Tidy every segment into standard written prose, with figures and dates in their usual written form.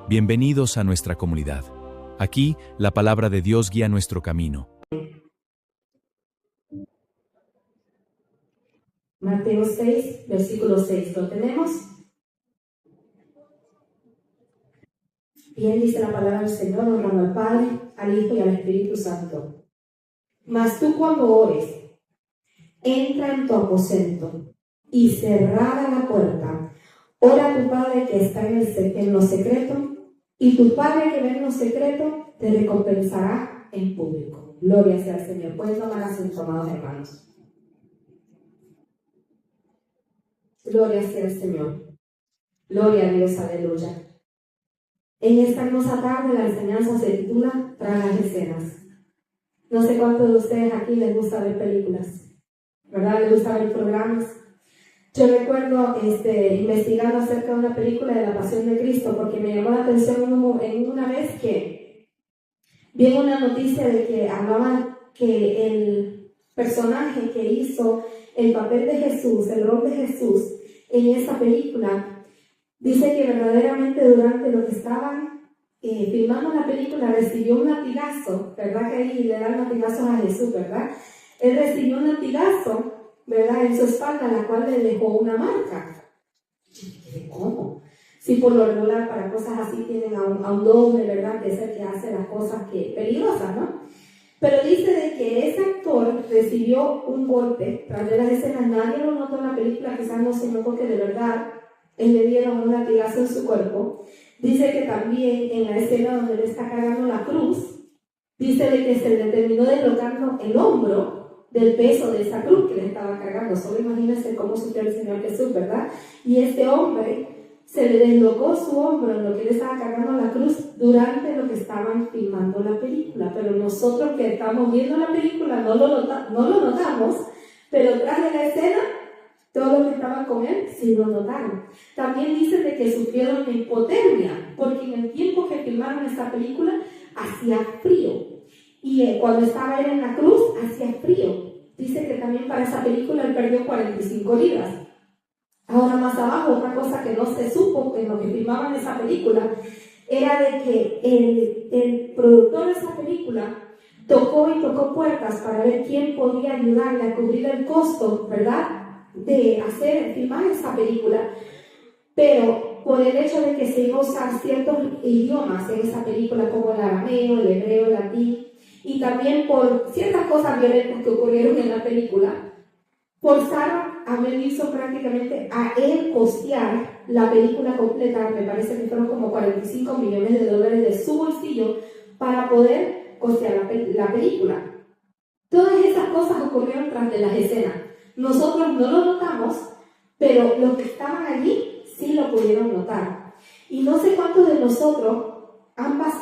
Bienvenidos a nuestra comunidad. Aquí, la palabra de Dios guía nuestro camino. Mateo 6, versículo 6. ¿Lo tenemos? Bien, dice la palabra del Señor, honrando al Padre, al Hijo y al Espíritu Santo. Mas tú cuando ores, entra en tu aposento y cerrada la puerta, ora a tu Padre que está en lo secreto, y tu Padre que ve en lo secreto te recompensará en público. Gloria sea al Señor. Pueden tomar asiento, amados hermanos. Gloria sea al Señor. Gloria a Dios, aleluya. En esta hermosa tarde la enseñanza se titula Tras las escenas. No sé cuántos de ustedes aquí les gusta ver películas, ¿verdad? ¿Les gusta ver programas? Yo recuerdo investigando acerca de una película de la Pasión de Cristo porque me llamó la atención en una vez que vi una noticia de que hablaban que el personaje que hizo el papel de Jesús, el rol de Jesús en esa película, dice que verdaderamente durante lo que estaban filmando la película recibió un latigazo, ¿verdad? Que ahí le dan latigazos a Jesús, ¿verdad? Él recibió un latigazo, ¿verdad? En su espalda, la cual le dejó una marca. ¿Cómo? Si por lo regular para cosas así tienen a un doble, ¿verdad? Que es el que hace las cosas peligrosas, ¿no? Pero dice de que ese actor recibió un golpe tras de las escenas. Nadie lo notó en la película, quizás no se notó que de verdad él le dieron un latigazo en su cuerpo. Dice que también en la escena donde le está cargando la cruz, dice de que se le terminó deslocando el hombro del peso de esa cruz que le estaba cargando. Solo imagínense cómo sufrió el Señor Jesús, ¿verdad? Y este hombre se le deslocó su hombro en lo que él estaba cargando la cruz durante lo que estaban filmando la película. Pero nosotros que estamos viendo la película no lo notamos, pero tras de la escena, todos los que estaban con él sí lo notaron. También dicen de que sufrieron de hipotermia, porque en el tiempo que filmaron esta película hacía frío. Y cuando estaba él en la cruz, hacía frío. Dice que también para esa película él perdió 45 libras. Ahora más abajo, otra cosa que no se supo en lo que filmaban esa película, era de que el productor de esa película tocó puertas para ver quién podía ayudarle a cubrir el costo, ¿verdad?, de filmar esa película, pero por el hecho de que se iba a usar ciertos idiomas en esa película como el arameo, el hebreo, el latín, y también por ciertas cosas violentas que ocurrieron en la película, forzaron a Mel Gibson prácticamente a él costear la película completa. Me parece que fueron como $45 millones de su bolsillo para poder costear la película. Todas esas cosas ocurrieron tras de las escenas. Nosotros no lo notamos, pero los que estaban allí sí lo pudieron notar. Y no sé cuántos de nosotros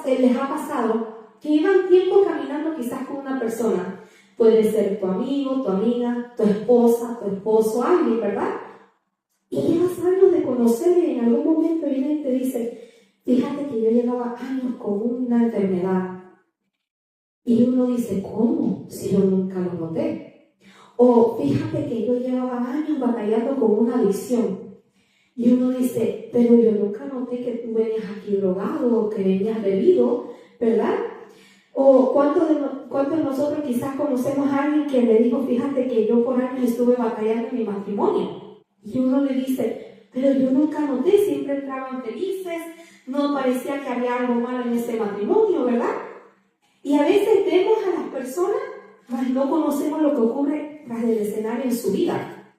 les ha pasado que llevan tiempo caminando quizás con una persona. Puede ser tu amigo, tu amiga, tu esposa, tu esposo, alguien, ¿verdad? Y llevas años de conocerle y en algún momento viene y te dice, fíjate que yo llevaba años con una enfermedad. Y uno dice, ¿cómo? Si yo nunca lo noté. O fíjate que yo llevaba años batallando con una adicción. Y uno dice, pero yo nunca noté que tú venías aquí drogado o que venías bebido, ¿verdad? O ¿cuántos de nosotros quizás conocemos a alguien que le dijo, fíjate que yo por años estuve batallando en mi matrimonio? Y uno le dice, pero yo nunca noté, siempre entraban felices, no parecía que había algo malo en ese matrimonio, ¿verdad? Y a veces vemos a las personas, mas no conocemos lo que ocurre tras del escenario en su vida.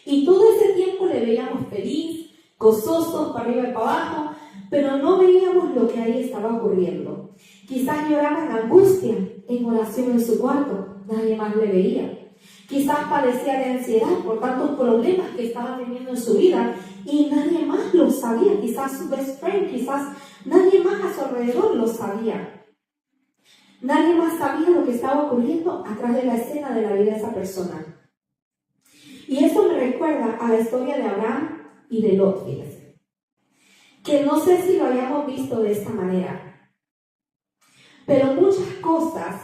Y todo ese tiempo le veíamos feliz, gozosos, para arriba y para abajo, pero no veíamos lo que ahí estaba ocurriendo. Quizás lloraba en angustia, en oración en su cuarto, nadie más le veía. Quizás padecía de ansiedad por tantos problemas que estaba teniendo en su vida y nadie más lo sabía. Quizás su best friend, quizás nadie más a su alrededor lo sabía. Nadie más sabía lo que estaba ocurriendo atrás de la escena de la vida de esa persona. Y eso me recuerda a la historia de Abraham y de Lot, fíjense. Que no sé si lo hayamos visto de esta manera, pero muchas cosas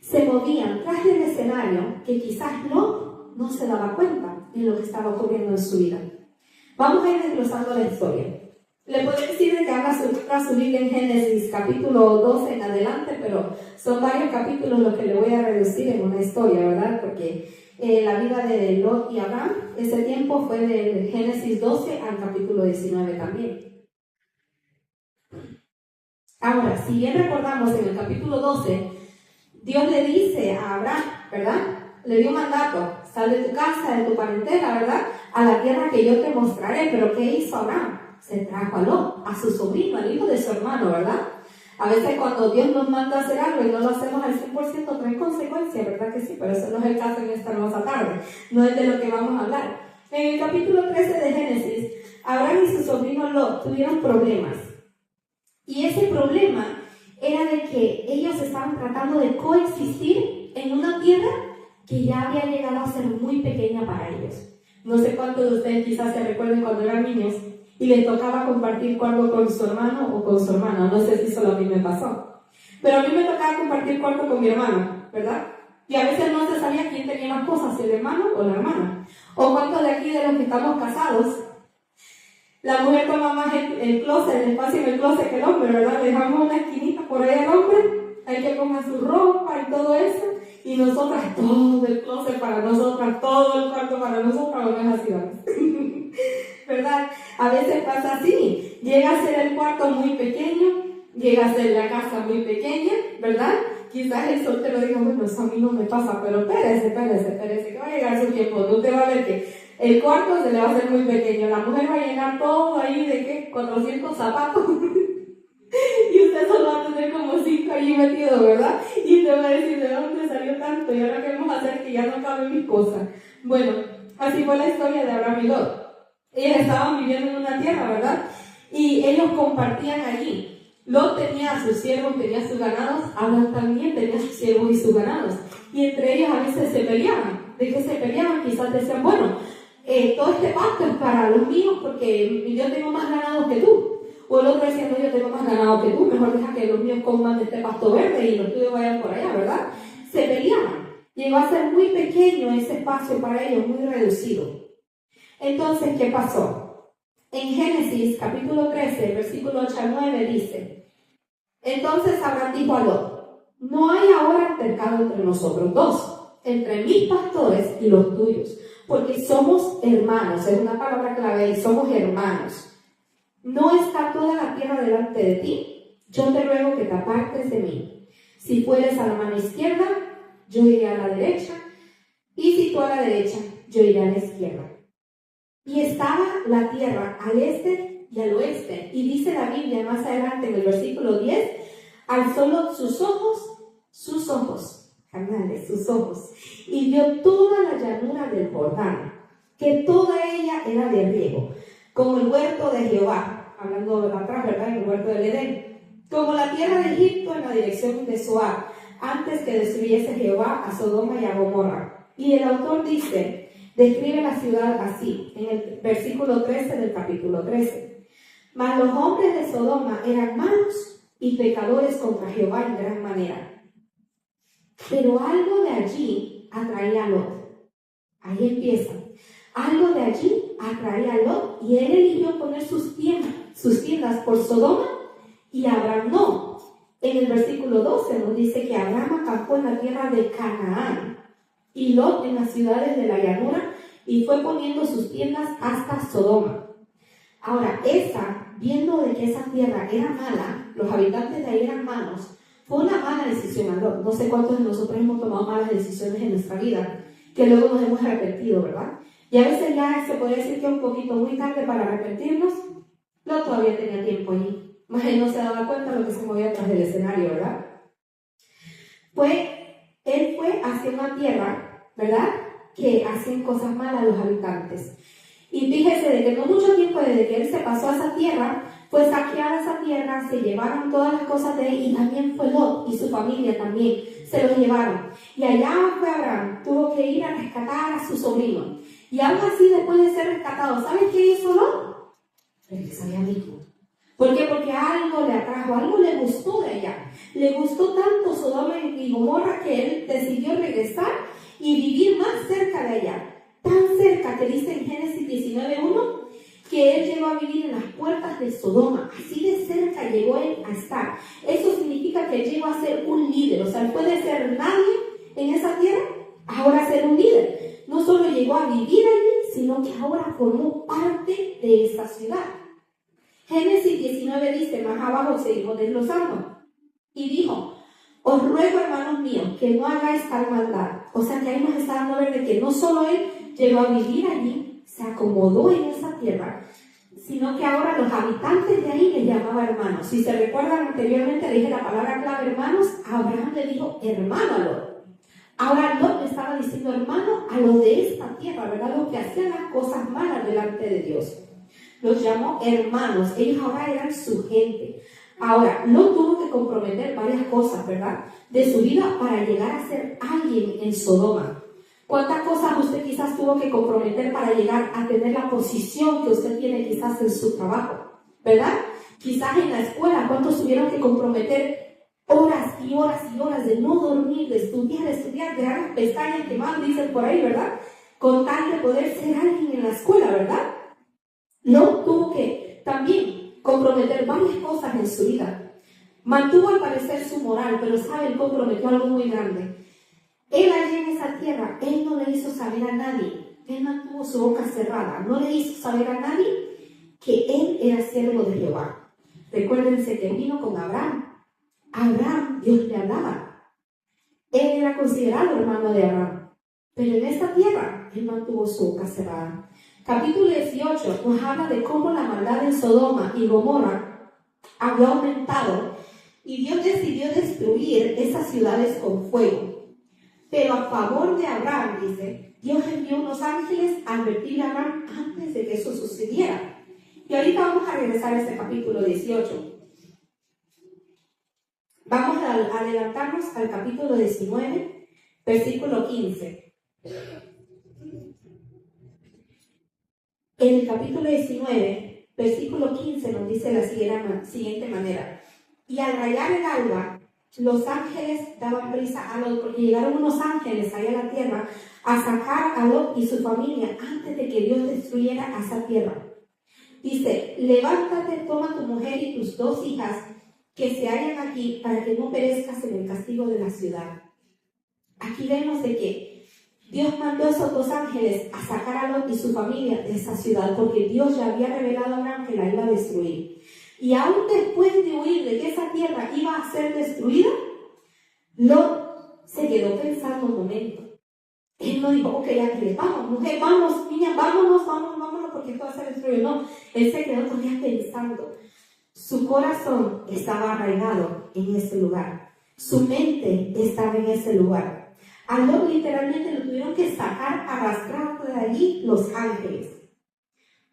se movían tras del escenario que quizás Lot no se daba cuenta de lo que estaba ocurriendo en su vida. Vamos a ir desglosando la historia. Le puedo decir de que habla encontrar su Biblia en Génesis capítulo 12 en adelante, pero son varios capítulos los que le voy a reducir en una historia, ¿verdad? Porque la vida de Lot y Abraham, ese tiempo fue de Génesis 12 al capítulo 19 también. Ahora, si bien recordamos en el capítulo 12, Dios le dice a Abraham, ¿verdad? Le dio un mandato, sal de tu casa, de tu parentela, ¿verdad? A la tierra que yo te mostraré. Pero ¿qué hizo Abraham? Se trajo a Lot, a su sobrino, al hijo de su hermano, ¿verdad? A veces cuando Dios nos manda a hacer algo y no lo hacemos al 100%, trae consecuencias, ¿verdad que sí? Pero eso no es el caso en esta hermosa tarde, no es de lo que vamos a hablar. En el capítulo 13 de Génesis, Abraham y su sobrino Lot tuvieron problemas. Y ese problema era de que ellos estaban tratando de coexistir en una tierra que ya había llegado a ser muy pequeña para ellos. No sé cuántos de ustedes quizás se recuerden cuando eran niños y les tocaba compartir cuarto con su hermano o con su hermana. No sé si solo a mí me pasó. Pero a mí me tocaba compartir cuarto con mi hermano, ¿verdad? Y a veces no se sabía quién tenía más cosas, si el hermano o la hermana. O cuántos de aquí de los que estamos casados, la mujer toma más el closet, el espacio en el closet que el hombre, ¿verdad? Le dejamos una esquinita por ahí al hombre, hay que ponga su ropa y todo eso, y nosotras todo el closet para nosotras, todo el cuarto para nosotras, o no es así, ¿verdad? A veces pasa así, llega a ser el cuarto muy pequeño, llega a ser la casa muy pequeña, ¿verdad? Quizás el soltero diga, bueno, eso a mí no me pasa, pero espérese, que va a llegar su tiempo, no te va a ver que el cuarto se le va a hacer muy pequeño, la mujer va a llenar todo ahí de ¿qué? 400 zapatos y usted solo va a tener como 5 allí metidos, ¿verdad? Y usted va a decir, ¿de dónde salió tanto? ¿Y ahora qué vamos a hacer? Que ya no caben mis cosas. Bueno, así fue la historia de Abraham y Lot. Ellos estaban viviendo en una tierra, ¿verdad? Y ellos compartían allí. Lot tenía a sus siervos, tenía sus ganados, Abraham también tenía sus siervos y sus ganados. Y entre ellos a veces se peleaban. ¿De qué se peleaban? Quizás decían, bueno, todo este pasto es para los míos porque yo tengo más ganado que tú. O el otro decía, no, yo tengo más ganado que tú, mejor deja que los míos coman de este pasto verde y los tuyos vayan por allá, ¿verdad? Se peleaban. Llegó a ser muy pequeño ese espacio para ellos, muy reducido. Entonces, ¿qué pasó? En Génesis capítulo 13, versículo 8 al 9 dice, entonces Abraham dijo a Lot, no hay ahora altercado entre nosotros dos, entre mis pastores y los tuyos, porque somos hermanos, es una palabra clave, y somos hermanos. ¿No está toda la tierra delante de ti? Yo te ruego que te apartes de mí. Si fueres a la mano izquierda, yo iré a la derecha, y si tú a la derecha, yo iré a la izquierda. Y estaba la tierra al este y al oeste, y dice la Biblia más adelante en el versículo 10, alzó Lot sus ojos, carnales, sus ojos, y vio toda la llanura del Jordán, que toda ella era de riego, como el huerto de Jehová, hablando de atrás, ¿verdad? El huerto del Edén, como la tierra de Egipto en la dirección de Zoar, antes que destruyese Jehová a Sodoma y a Gomorra. Y el autor dice, describe la ciudad así, en el versículo 13 del capítulo 13. Mas los hombres de Sodoma eran malos y pecadores contra Jehová en gran manera. Pero algo de allí atraía a Lot. Ahí empieza. Algo de allí atraía a Lot y él eligió poner sus tiendas por Sodoma y Abraham no. En el versículo 12 nos dice que Abraham acampó en la tierra de Canaán y Lot en las ciudades de la llanura y fue poniendo sus tiendas hasta Sodoma. Ahora, viendo de que esa tierra era mala, los habitantes de ahí eran malos, fue una mala decisión. No sé cuántos de nosotros hemos tomado malas decisiones en nuestra vida, que luego nos hemos arrepentido, ¿verdad? Y a veces ya se puede decir que es un poquito muy tarde para arrepentirnos. Lot todavía tenía tiempo allí. Más él no se daba cuenta de lo que se movía atrás del escenario, ¿verdad? Él fue hacia una tierra, ¿verdad?, que hacían cosas malas a los habitantes. Y fíjese de que no mucho tiempo desde que él se pasó a esa tierra, fue saqueada esa tierra, se llevaron todas las cosas de él y también fue Lot y su familia también, se los llevaron. Y allá fue Abraham, tuvo que ir a rescatar a su sobrino. Y aún así, después de ser rescatado, ¿sabes qué hizo Lot? Regresó allá mismo. ¿Por qué? Porque algo le atrajo, algo le gustó de allá. Le gustó tanto Sodoma y Gomorra que él decidió regresar y vivir más cerca de allá. Tan cerca que dice en Génesis 19:1 que él llegó a vivir en las puertas de Sodoma. Así de cerca llegó él a estar. Eso significa que llegó a ser un líder. O sea, él puede ser nadie en esa tierra, ahora ser un líder. No solo llegó a vivir allí, sino que ahora formó parte de esa ciudad. Génesis 19 dice, más abajo seguimos desglosando, y dijo: os ruego, hermanos míos, que no hagáis tal maldad. O sea, que ahí nos está dando a ver de que no solo él llegó a vivir allí, se acomodó en esa tierra, sino que ahora los habitantes de ahí les llamaba hermanos. Si se recuerdan, anteriormente le dije la palabra clave hermanos. Abraham le dijo hermano a Lot. Ahora Lot le estaba diciendo hermano a los de esta tierra, ¿verdad? Los que hacían las cosas malas delante de Dios. Los llamó hermanos. Ellos ahora eran su gente. Ahora, Lot tuvo que comprometer varias cosas, ¿verdad?, de su vida para llegar a ser alguien en Sodoma. ¿Cuántas cosas usted quizás tuvo que comprometer para llegar a tener la posición que usted tiene quizás en su trabajo? ¿Verdad? Quizás en la escuela, ¿cuántos tuvieron que comprometer horas y horas y horas de no dormir, de estudiar, de dar las pestañas que más dicen por ahí, ¿verdad?, con tal de poder ser alguien en la escuela, ¿verdad? Lot tuvo que también comprometer varias cosas en su vida. Mantuvo al parecer su moral, pero sabe, él comprometió algo muy grande. Él allí en esa tierra, él no le hizo saber a nadie, él mantuvo su boca cerrada, no le hizo saber a nadie que él era siervo de Jehová. Recuérdense que vino con Abraham. Abraham, Dios le hablaba. Él era considerado hermano de Abraham, pero en esta tierra, él mantuvo su boca cerrada. Capítulo 18 nos habla de cómo la maldad en Sodoma y Gomorra había aumentado y Dios decidió destruir esas ciudades con fuego. Pero a favor de Abraham, dice, Dios envió unos ángeles a advertir a Abraham antes de que eso sucediera. Y ahorita vamos a regresar a ese capítulo 18. Vamos a adelantarnos al capítulo 19, versículo 15. En el capítulo 19, versículo 15 nos dice de la siguiente manera: y al rayar el alba, los ángeles daban prisa a Lot, porque llegaron unos ángeles ahí a la tierra a sacar a Lot y su familia antes de que Dios destruyera a esa tierra. Dice: levántate, toma tu mujer y tus 2 hijas que se hallan aquí, para que no perezcas en el castigo de la ciudad. Aquí vemos de que Dios mandó a esos 2 ángeles a sacar a Lot y su familia de esa ciudad, porque Dios ya había revelado a Abraham que la iba a destruir. Y aún después de huir de que esa tierra iba a ser destruida, Lot se quedó pensando un momento. Él no dijo: ok, ángeles, vamos, mujer, vamos, niña, vámonos, porque esto va a ser destruido. No, él se quedó todavía pensando. Su corazón estaba arraigado en ese lugar. Su mente estaba en ese lugar. A Lot literalmente lo tuvieron que sacar, arrastrar de allí los ángeles,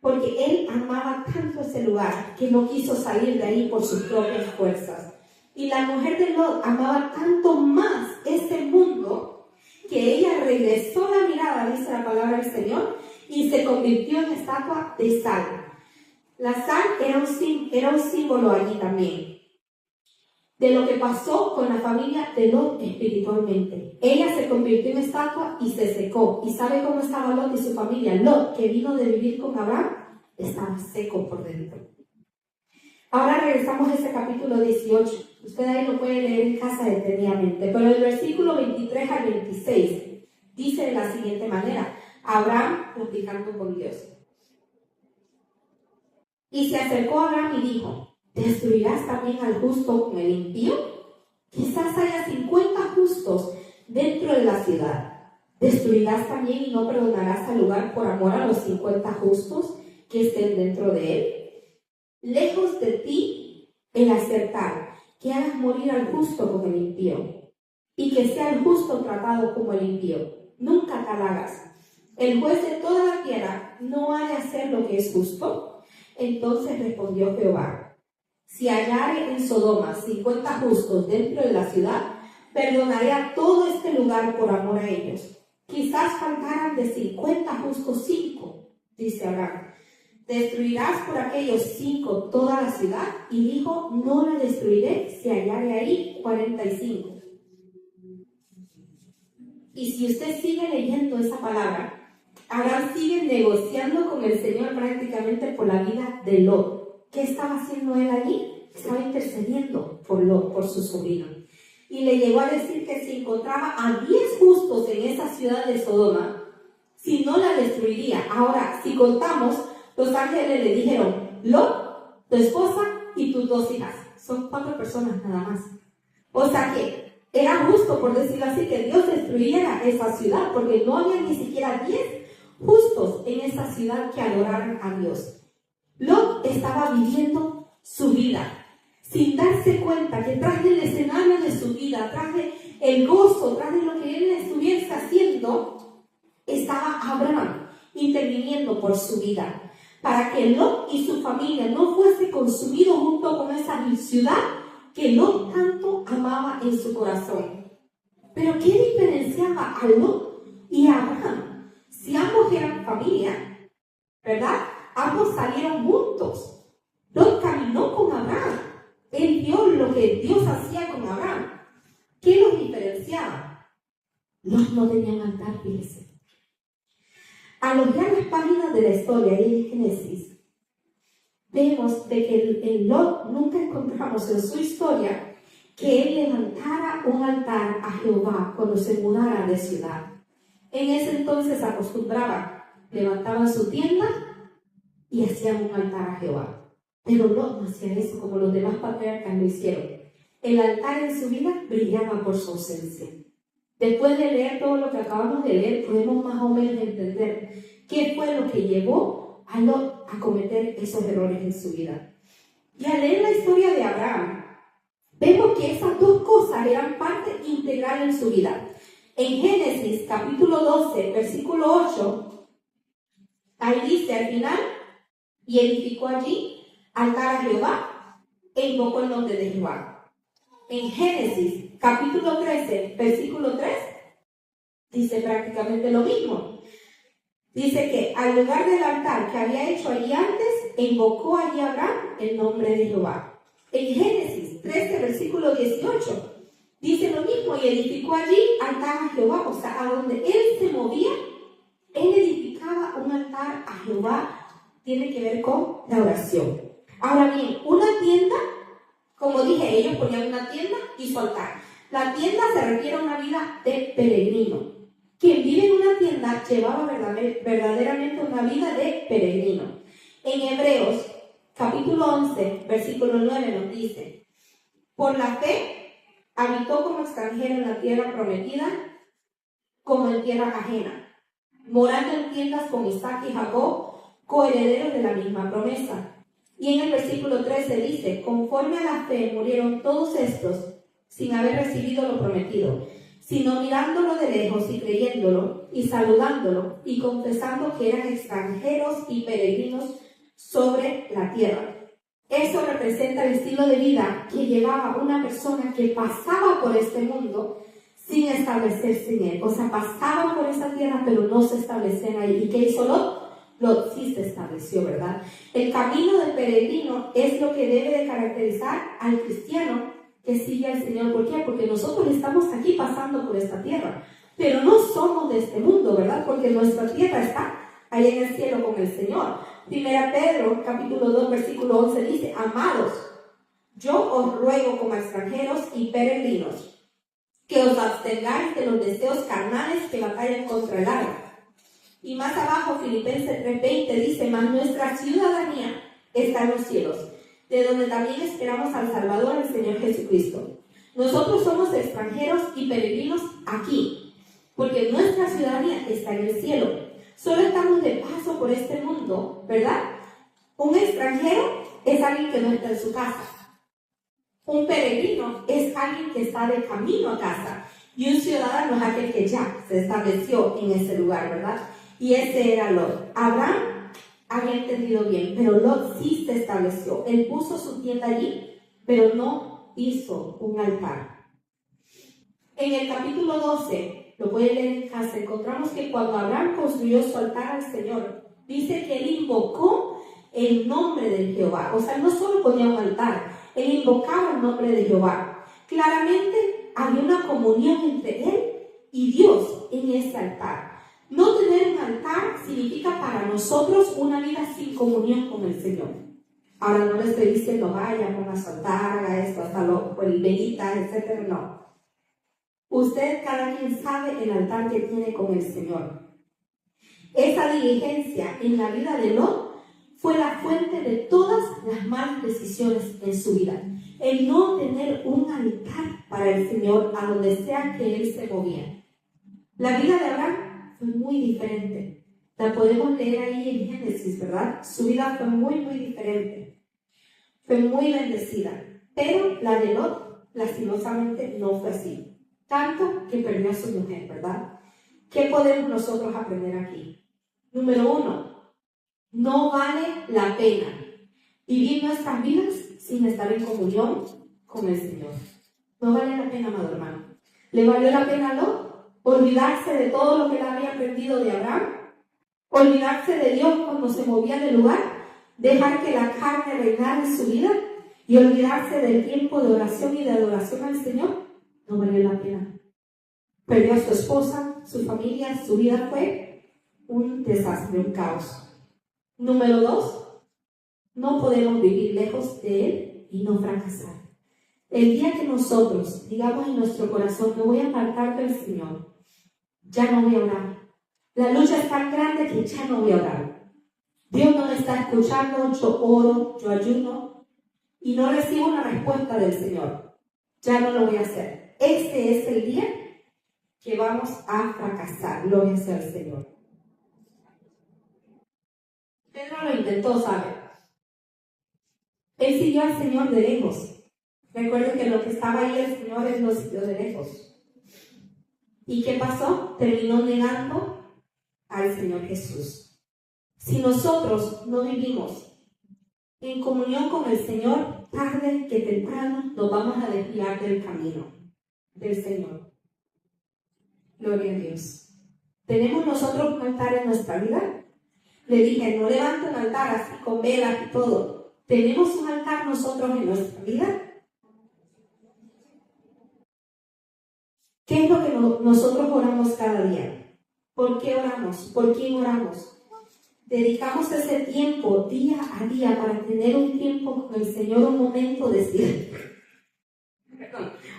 porque él amaba tanto ese lugar que no quiso salir de ahí por sus propias fuerzas. Y la mujer de Lot amaba tanto más ese mundo que ella regresó la mirada, dice la palabra del Señor, y se convirtió en estatua de sal. La sal era un símbolo allí también de lo que pasó con la familia de Lot espiritualmente. Ella se convirtió en estatua y se secó. ¿Y sabe cómo estaba Lot y su familia? Lot, que vino de vivir con Abraham, estaba seco por dentro. Ahora regresamos a ese capítulo 18. Usted ahí lo puede leer en casa detenidamente. Pero el versículo 23 al 26 dice de la siguiente manera: Abraham platicando con Dios. Y se acercó a Abraham y dijo: ¿destruirás también al justo con el impío? Quizás haya 50 justos dentro de la ciudad. ¿Destruirás también y no perdonarás al lugar por amor a los 50 justos que estén dentro de él? Lejos de ti el acertar, que hagas morir al justo como el impío, y que sea el justo tratado como el impío. Nunca tal hagas. El juez de toda la tierra no ha de hacer lo que es justo. Entonces respondió Jehová: si hallare en Sodoma 50 justos dentro de la ciudad, perdonaré a todo este lugar por amor a ellos. Quizás faltaran de 50 justos 5, dice Abraham. ¿Destruirás por aquellos 5 toda la ciudad? Y dijo: no la destruiré si hallare ahí 45. Y si usted sigue leyendo esa palabra, Abraham sigue negociando con el Señor prácticamente por la vida de Lot. ¿Qué estaba haciendo él allí? Estaba intercediendo por Lot, por su sobrino. Y le llegó a decir que si encontraba a 10 justos en esa ciudad de Sodoma, si no la destruiría. Ahora, si contamos, los ángeles le dijeron: Lot, tu esposa y tus 2 hijas. Son 4 personas nada más. O sea que era justo, por decirlo así, que Dios destruyera esa ciudad, porque no había ni siquiera 10 justos en esa ciudad que adoraran a Dios. Lot estaba viviendo su vida, sin darse cuenta que tras del escenario de su vida, tras de el gozo, tras de lo que él estuviese haciendo, estaba Abraham interviniendo por su vida, para que Lot y su familia no fuese consumido junto con esa ciudad que Lot tanto amaba en su corazón. Pero ¿qué diferenciaba a Lot y a Abraham? Si ambos eran familia, ¿verdad? Ambos salieron juntos. Lot caminó con Abraham. Él vio lo que Dios hacía con Abraham. ¿Qué los diferenciaba? Lot no tenía un altar, fíjese. Al ojear las páginas de la historia y en Génesis, vemos de que en Lot nunca encontramos en su historia que él levantara un altar a Jehová cuando se mudara de ciudad. En ese entonces acostumbraban, levantaban su tienda y hacían un altar a Jehová. Pero Lot no hacía eso como los demás patriarcas lo hicieron. El altar en su vida brillaba por su ausencia. Después de leer todo lo que acabamos de leer, podemos más o menos entender qué fue lo que llevó a Lot a cometer esos errores en su vida. Y al leer la historia de Abraham, vemos que esas 2 cosas eran parte integral en su vida. En Génesis capítulo 12, versículo 8, ahí dice al final: y edificó allí altar a Jehová e invocó el nombre de Jehová. En Génesis capítulo 13, versículo 3, dice prácticamente lo mismo. Dice que al lugar del altar que había hecho allí antes, invocó allí Abraham el nombre de Jehová. En Génesis 13, versículo 18, dice lo mismo: y edificó allí altar a Jehová. O sea, a donde él se movía, él edificaba un altar a Jehová. Tiene que ver con la oración. Ahora bien, una tienda, como dije, ellos ponían una tienda y su altar. La tienda se refiere a una vida de peregrino. Quien vive en una tienda llevaba verdaderamente una vida de peregrino. En Hebreos capítulo 11, versículo 9 nos dice: por la fe habitó como extranjero en la tierra prometida, como en tierra ajena, morando en tiendas con Isaac y Jacob, coherederos de la misma promesa. Y en el versículo 13 dice: conforme a la fe murieron todos estos sin haber recibido lo prometido, sino mirándolo de lejos y creyéndolo y saludándolo y confesando que eran extranjeros y peregrinos sobre la tierra. Eso representa el estilo de vida que llevaba una persona que pasaba por este mundo sin establecerse en él. O sea, pasaba por esa tierra pero no se establecían ahí. ¿Y qué hizo Lot? Lot sí se estableció, ¿verdad? El camino del peregrino es lo que debe de caracterizar al cristiano que sigue al Señor. ¿Por qué? Porque nosotros estamos aquí pasando por esta tierra, pero no somos de este mundo, ¿verdad? Porque nuestra tierra está ahí en el cielo con el Señor. Primera Pedro, capítulo 2, versículo 11 dice: amados, yo os ruego como extranjeros y peregrinos, que os abstengáis de los deseos carnales que batallan contra el alma. Y más abajo, Filipenses 3:20 dice: mas nuestra ciudadanía está en los cielos, de donde también esperamos al Salvador, el Señor Jesucristo. Nosotros somos extranjeros y peregrinos aquí, porque nuestra ciudadanía está en el cielo. Solo estamos de paso por este mundo, ¿verdad? Un extranjero es alguien que no está en su casa. Un peregrino es alguien que está de camino a casa. Y un ciudadano es aquel que ya se estableció en ese lugar, ¿verdad? Y ese era Lot. Abraham había entendido bien, pero Lot sí se estableció. Él puso su tienda allí, pero no hizo un altar. En el capítulo 12, lo pueden leer en casa, encontramos que cuando Abraham construyó su altar al Señor, dice que él invocó el nombre de Jehová. O sea, no solo ponía un altar, él invocaba el nombre de Jehová. Claramente había una comunión entre él y Dios en ese altar. No tener un altar significa para nosotros una vida sin comunión con el Señor. Ahora no le estoy diciendo, vaya, ponga su altar, haga esto, hasta lo, el velita, etcétera, no. Usted, cada quien sabe el altar que tiene con el Señor. Esa diligencia en la vida de Lot fue la fuente de todas las malas decisiones en su vida. El no tener un altar para el Señor a donde sea que él se movía. La vida de Abraham fue muy diferente. La podemos leer ahí en Génesis, ¿verdad? Su vida fue muy diferente. Fue muy bendecida. Pero la de Lot, lastimosamente, no fue así. Tanto que perdió a su mujer, ¿verdad? ¿Qué podemos nosotros aprender aquí? Número 1, no vale la pena vivir nuestras vidas sin estar en comunión con el Señor. No vale la pena, amado hermano. ¿Le valió la pena a Lot olvidarse de todo lo que él había aprendido de Abraham? ¿Olvidarse de Dios cuando se movía del lugar? ¿Dejar que la carne reinara en su vida? ¿Y olvidarse del tiempo de oración y de adoración al Señor? No valió la pena. Perdió a su esposa, su familia, su vida fue un desastre, un caos. Número 2, no podemos vivir lejos de Él y no fracasar. El día que nosotros digamos en nuestro corazón, me voy a apartar del Señor, ya no voy a orar. La lucha es tan grande que ya no voy a orar. Dios no me está escuchando, yo oro, yo ayuno y no recibo una respuesta del Señor. Ya no lo voy a hacer. Este es el día que vamos a fracasar. Gloria sea al Señor. Pedro lo intentó, ¿sabe? Él siguió al Señor de lejos. Recuerden que lo que estaba ahí el Señor él lo siguió de lejos. ¿Y qué pasó? Terminó negando al Señor Jesús. Si nosotros no vivimos en comunión con el Señor, tarde que temprano nos vamos a desviar del camino del Señor. Gloria a Dios. ¿Tenemos nosotros un altar en nuestra vida? Le dije, no levante un altar así con velas y todo. ¿Tenemos un altar nosotros en nuestra vida? ¿Qué es lo que nosotros oramos cada día? ¿Por qué oramos? ¿Por quién oramos? Dedicamos ese tiempo día a día para tener un tiempo con el Señor, un momento de silencio.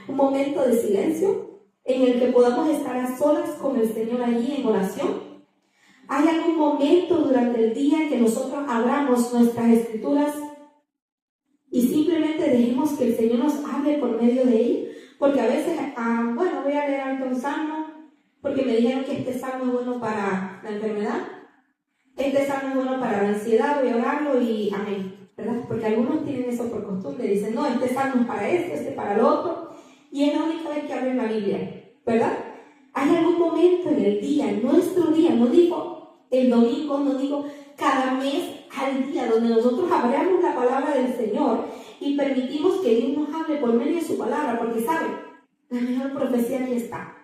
Un momento de silencio en el que podamos estar a solas con el Señor allí en oración. ¿Hay algún momento durante el día que nosotros abramos nuestras escrituras y simplemente dejemos que el Señor nos hable por medio de él? Porque a veces, bueno, voy a leer algún salmo porque me dijeron que este salmo es bueno para la enfermedad, este salmo es bueno para la ansiedad, voy a orarlo y amén, ¿verdad? Porque algunos tienen eso por costumbre, dicen, no, este salmo es para esto, este para lo otro, y es la única vez que abren la Biblia, ¿verdad? Hay algún momento en el día, en nuestro día, no digo el domingo, no digo cada mes al día, donde nosotros abramos la palabra del Señor y permitimos que Dios nos hable por medio de su palabra, porque ¿saben? La mejor profecía aquí está.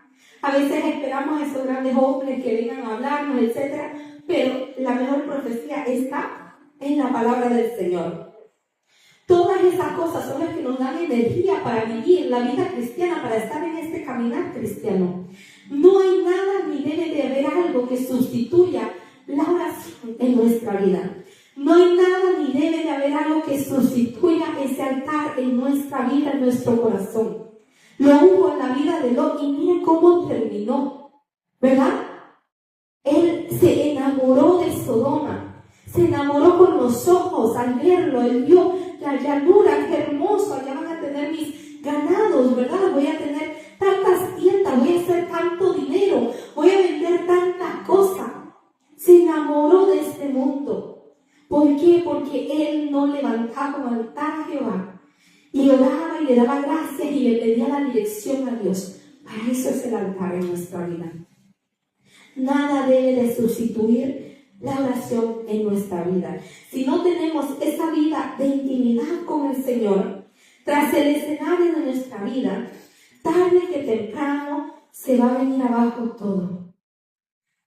A veces esperamos a esos grandes hombres que vengan a hablarnos, etc., pero la mejor profecía está en la palabra del Señor. Todas esas cosas son las que nos dan energía para vivir la vida cristiana, para estar en este caminar cristiano. No hay nada ni debe de haber algo que sustituya la oración en nuestra vida. No hay nada ni debe de haber algo que sustituya ese altar en nuestra vida, en nuestro corazón. Lo hubo en la vida de Lot y miren cómo terminó, ¿verdad? Él se enamoró de Sodoma, se enamoró con los ojos al verlo, él vio la llanura, qué hermoso, allá van a tener mis ganados, ¿verdad? Voy a tener tantas tiendas, voy a hacer tanto dinero, voy a vender tantas cosas. Se enamoró de este mundo. ¿Por qué? Porque él no levantaba un altar a Jehová y oraba y le daba gracias y le pedía la dirección a Dios. Para eso es el altar en nuestra vida. Nada debe de sustituir la oración en nuestra vida. Si no tenemos esa vida de intimidad con el Señor, tras el escenario de nuestra vida, tarde que temprano se va a venir abajo todo.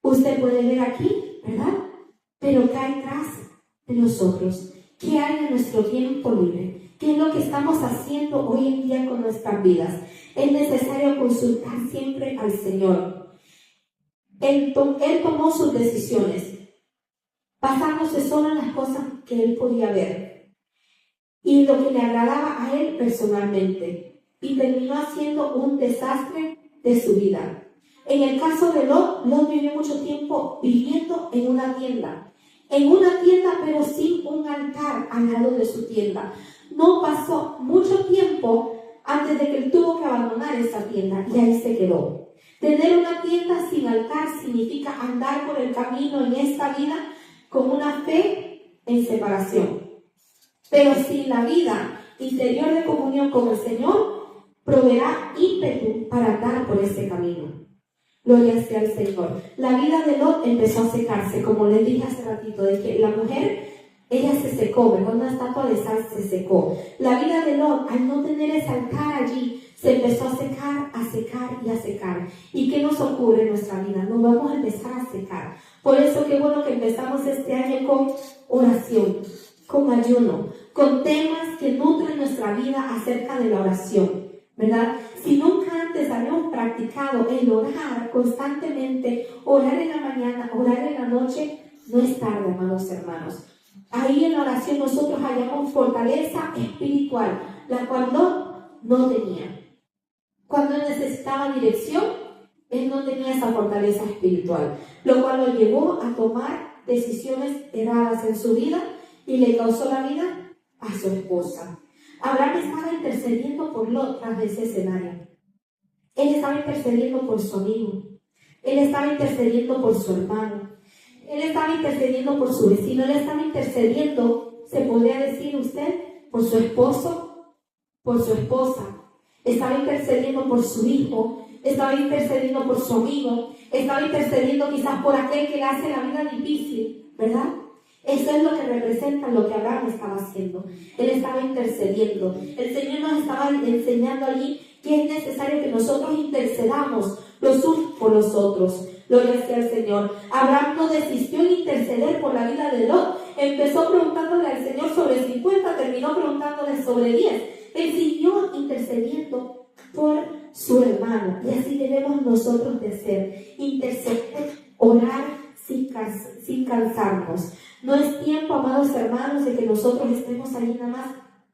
Usted puede ver aquí, ¿verdad? Pero ¿qué hay tras de nosotros? ¿Qué hay en nuestro tiempo libre? ¿Qué es lo que estamos haciendo hoy en día con nuestras vidas? Es necesario consultar siempre al Señor. Él tomó sus decisiones, basándose solo en las cosas que él podía ver y lo que le agradaba a él personalmente, y terminó haciendo un desastre de su vida. En el caso de Lot vivió mucho tiempo viviendo en una tienda pero sin un altar al lado de su tienda. No pasó mucho tiempo antes de que él tuvo que abandonar esa tienda y ahí se quedó. Tener una tienda sin altar significa andar por el camino en esta vida con una fe en separación. Pero sin la vida interior de comunión con el Señor, proveerá ímpetu para andar por ese camino. Gloria sea al Señor. La vida de Lot empezó a secarse, como les dije hace ratito, de que la mujer, ella se secó, ¿verdad? Una estatua de sal se secó. La vida de Lot, al no tener ese altar allí, se empezó a secar, a secar y a secar. ¿Y qué nos ocurre en nuestra vida? Nos vamos a empezar a secar. Por eso qué bueno que empezamos este año con oración, con ayuno, con temas que nutren nuestra vida acerca de la oración, ¿verdad? Si nunca antes habíamos practicado el orar constantemente, orar en la mañana, orar en la noche, no es tarde, amados hermanos. Ahí en la oración nosotros hallamos fortaleza espiritual, la cual no tenía. Cuando necesitaba dirección, él no tenía esa fortaleza espiritual, lo cual lo llevó a tomar decisiones erradas en su vida y le causó la vida a su esposa. Abraham estaba intercediendo por Lot tras ese escenario. Él estaba intercediendo por su amigo. Él estaba intercediendo por su hermano. Él estaba intercediendo por su vecino. Él estaba intercediendo, se podría decir usted, por su esposo, por su esposa. Estaba intercediendo por su hijo. Estaba intercediendo por su amigo. Estaba intercediendo quizás por aquel que le hace la vida difícil, ¿verdad? Eso es lo que representa lo que Abraham estaba haciendo. Él estaba intercediendo. El Señor nos estaba enseñando allí que es necesario que nosotros intercedamos los unos por los otros. Gloria sea al Señor. Abraham no desistió en interceder por la vida de Lot. Empezó preguntándole al Señor sobre 50, terminó preguntándole sobre 10. Él siguió intercediendo por su hermano. Y así debemos nosotros de ser. Interceder, orar sin cansarnos. No es tiempo, amados hermanos, de que nosotros estemos ahí nada más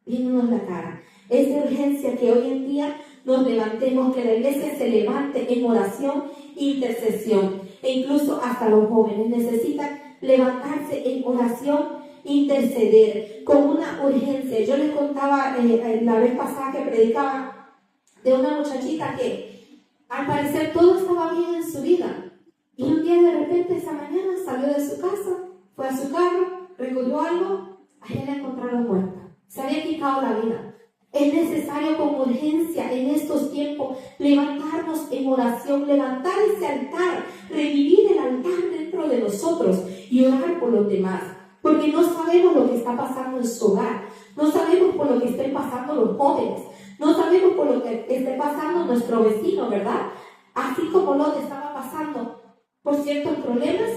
viéndonos la cara. Es de urgencia que hoy en día nos levantemos, que la iglesia se levante en oración e intercesión. E incluso hasta los jóvenes necesitan levantarse en oración e interceder con una urgencia. Yo les contaba la vez pasada que predicaba de una muchachita que al parecer todo estaba bien en su vida. Y un día de repente esa mañana salió de su casa, fue a su carro, recogió algo, allá la encontraron muerta. Se había quitado la vida. Es necesario con urgencia en estos tiempos levantarnos en oración, levantar ese altar, revivir el altar dentro de nosotros y orar por los demás. Porque no sabemos lo que está pasando en su hogar, no sabemos por lo que estén pasando los jóvenes, no sabemos por lo que esté pasando nuestro vecino, ¿verdad? Así como Lot estaba pasando por ciertos problemas,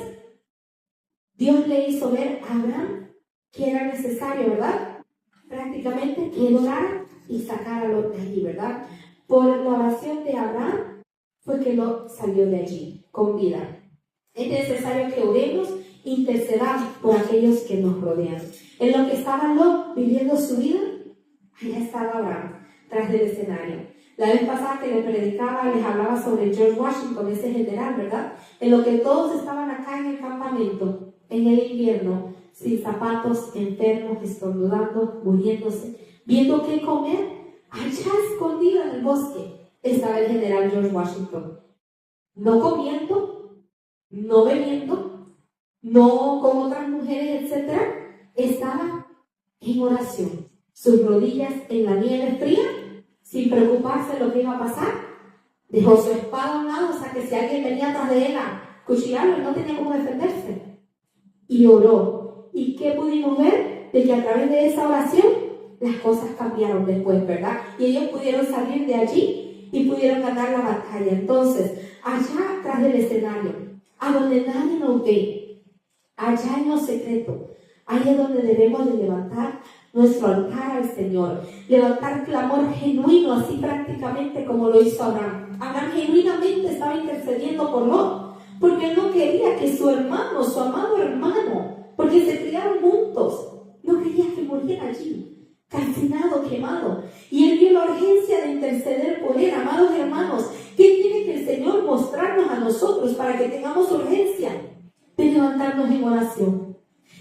Dios le hizo ver a Abraham que era necesario, ¿verdad? Prácticamente que él orara y sacara a Lot de allí, ¿verdad? Por la oración de Abraham fue que Lot salió de allí con vida. Es necesario que oremos, intercedamos por aquellos que nos rodean. En lo que estaba Lot viviendo su vida, allá estaba Abraham, tras del escenario. La vez pasada que le predicaba, les hablaba sobre George Washington, ese general, ¿verdad? En lo que todos estaban acá en el campamento, en el invierno, sin zapatos, enfermos, estornudando, muriéndose, viendo qué comer, allá escondido en el bosque, estaba el general George Washington. No comiendo, no bebiendo, no con otras mujeres, etc. Estaba en oración, sus rodillas en la nieve fría, sin preocuparse de lo que iba a pasar. Dejó su espada a un lado, o sea que si alguien venía atrás de él a cuchillarlo, él no tenía cómo defenderse. Y oró. ¿Y qué pudimos ver? De que a través de esa oración las cosas cambiaron después, ¿verdad? Y ellos pudieron salir de allí y pudieron ganar la batalla. Entonces, allá atrás del escenario, a donde nadie nos ve, allá en lo secreto, ahí es donde debemos de levantar nuestro altar al Señor, levantar clamor genuino, así prácticamente como lo hizo Abraham. Abraham genuinamente estaba intercediendo por Lot, porque él no quería que su hermano, su amado hermano, porque se criaron juntos, no quería que muriera allí, calcinado, quemado. Y él vio la urgencia de interceder por él. Amados hermanos, ¿qué tiene que el Señor mostrarnos a nosotros para que tengamos urgencia de levantarnos en oración?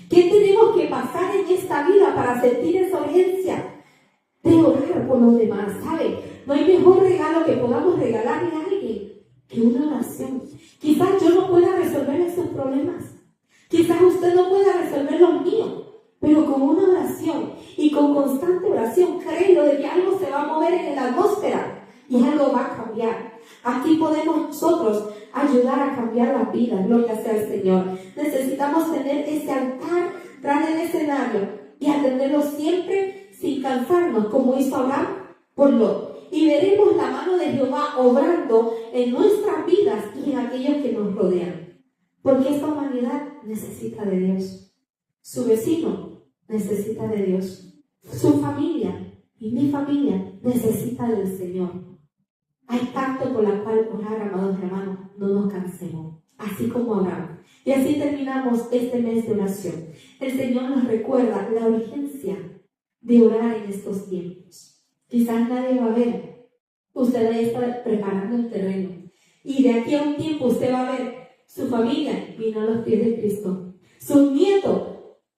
¿Qué tenemos que pasar en esta vida para sentir esa urgencia de orar por los demás? ¿Sabe? No hay mejor regalo que podamos regalarle a alguien que una oración. Quizás yo no pueda resolver esos problemas. Quizás usted no pueda resolver los míos. Pero con una oración y con constante oración, créelo de que algo se va a mover en la atmósfera y algo va a cambiar. Aquí podemos nosotros ayudar a cambiar las vidas, gloria sea el Señor. Necesitamos tener ese altar tras el escenario y atenderlo siempre sin cansarnos, como hizo Abraham por Lot. Y veremos la mano de Jehová obrando en nuestras vidas y en aquellos que nos rodean. Porque esta humanidad necesita de Dios. Su vecino necesita de Dios. Su familia y mi familia necesita del Señor. Hay tanto por la cual orar, amados hermanos, no nos cansemos. Así como Abraham. Y así terminamos este mes de oración. El Señor nos recuerda la urgencia de orar en estos tiempos. Quizás nadie va a ver. Usted ahí está preparando el terreno. Y de aquí a un tiempo usted va a ver su familia vino a los pies de Cristo. Sus nietos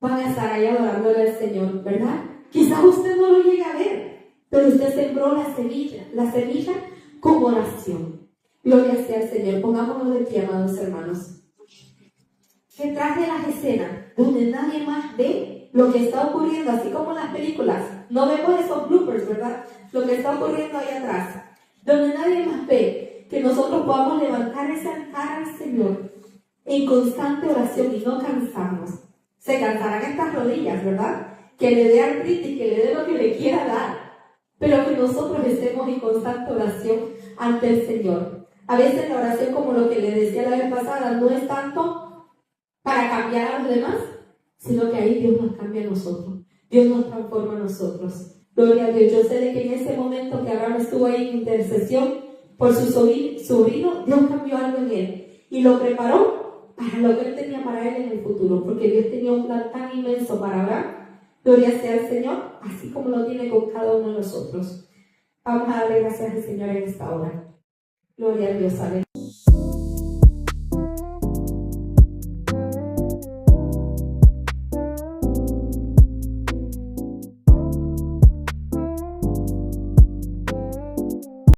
van a estar ahí adorándole al Señor, ¿verdad? Quizás usted no lo llegue a ver, pero usted sembró la semilla con oración. Gloria sea al Señor. Pongámonos de pie, amados hermanos. Detrás de las escenas, donde nadie más ve lo que está ocurriendo, así como en las películas, no vemos esos bloopers, ¿verdad? Lo que está ocurriendo ahí atrás, donde nadie más ve, que nosotros podamos levantar ese altar al Señor en constante oración y no cansarnos. Se cansarán estas rodillas, ¿verdad? Que le dé artritis, que le dé lo que le quiera dar, pero que nosotros estemos en constante oración ante el Señor. A veces la oración, como lo que le decía la vez pasada, no es tanto para cambiar a los demás, sino que ahí Dios nos cambia a nosotros. Dios nos transforma a nosotros. Gloria a Dios. Yo sé de que en ese momento que Abraham estuvo ahí en intercesión por su sobrino, Dios cambió algo en él y lo preparó para lo que él tenía para él en el futuro, porque Dios tenía un plan tan inmenso para Abraham. Gloria sea al Señor, así como lo tiene con cada uno de nosotros. Vamos a darle gracias al Señor en esta hora. Gloria a Dios. Aleluya.